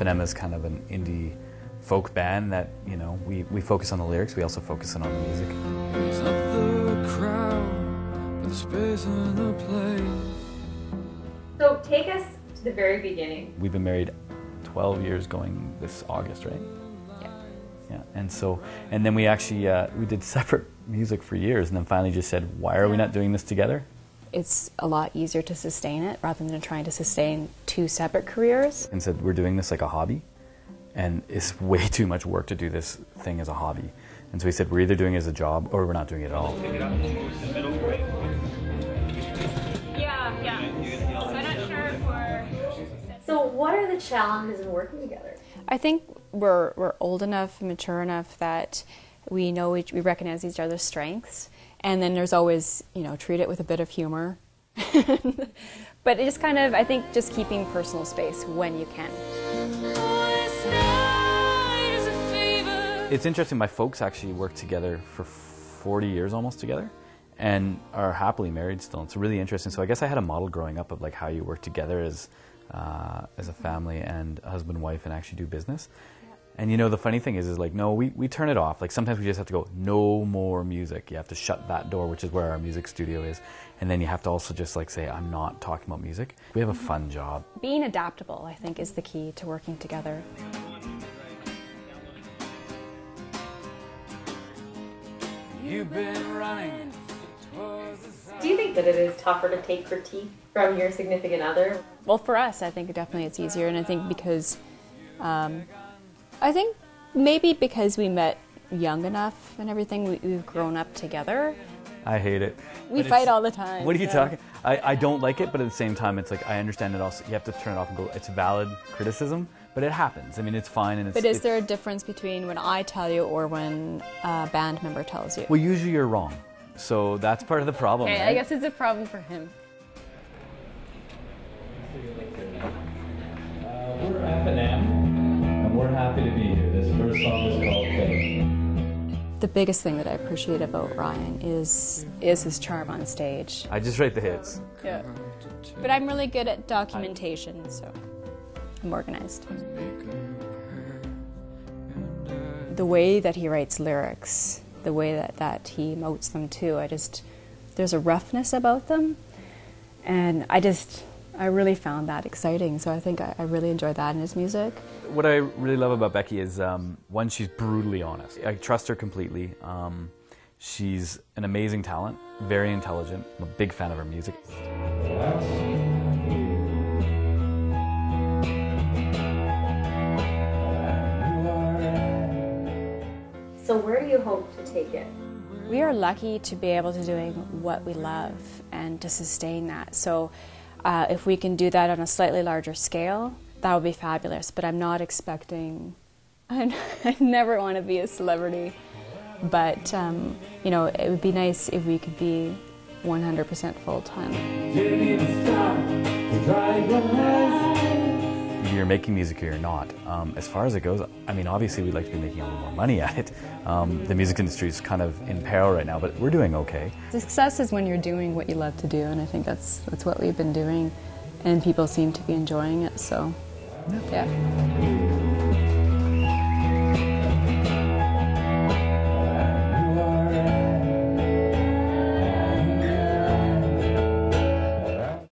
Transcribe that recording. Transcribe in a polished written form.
F&M is kind of an indie folk band that, you know, we focus on the lyrics, we also focus on the music. So take us to the very beginning. We've been married 12 years going this August, right? Yeah. Yeah, and then we actually, we did separate music for years, and then finally just said, why are we not doing this together? It's a lot easier to sustain it rather than trying to sustain two separate careers. And said, we're doing this like a hobby, and it's way too much work to do this thing as a hobby. And so we said, we're either doing it as a job or we're not doing it at all. So what are the challenges in working together? I think we're old enough, mature enough that we know we recognize each other's strengths, and then there's always, you know, treat it with a bit of humor. But it's kind of, I think, just keeping personal space when you can. It's interesting, my folks actually worked together for 40 years almost together and are happily married still. It's really interesting. So I guess I had a model growing up of like how you work together as a family and a husband and wife and actually do business. And you know, the funny thing is like, no, we turn it off. Like sometimes we just have to go, no more music. You have to shut that door, which is where our music studio is. And then you have to also just like say, I'm not talking about music. We have a fun job. Being adaptable, I think, is the key to working together. You've been running. Do you think that it is tougher to take critique from your significant other? Well, for us, I think definitely it's easier, and I think because, I think maybe because we met young enough and everything, we've grown up together. I hate it. We fight all the time. What are you talking? I don't like it, but at the same time, it's like I understand it also. You have to turn it off and go, it's valid criticism, but it happens. I mean, it's fine. And but is there a difference between when I tell you or when a band member tells you? Well, usually you're wrong. So that's part of the problem. Okay, right? I guess it's a problem for him. We're F&M, and we're happy to be here. This first song is called Becky. The biggest thing that I appreciate about Ryan is his charm on stage. I just write the hits. Yeah. But I'm really good at documentation, so I'm organized. The way that he writes lyrics, the way that he emotes them too, there's a roughness about them, and I really found that exciting, so I think I really enjoyed that in his music. What I really love about Becky is, one, she's brutally honest. I trust her completely. She's an amazing talent, very intelligent. I'm a big fan of her music. So where do you hope to take it? We are lucky to be able to doing what we love and to sustain that. So if we can do that on a slightly larger scale, that would be fabulous. But I'm not expecting, I never want to be a celebrity. But, you know, it would be nice if we could be 100% full-time. You're making music or you're not. As far as it goes, I mean, obviously we'd like to be making a little more money at it. The music industry is kind of in peril right now, but we're doing okay. Success is when you're doing what you love to do, and I think that's what we've been doing, and people seem to be enjoying it, so, yeah.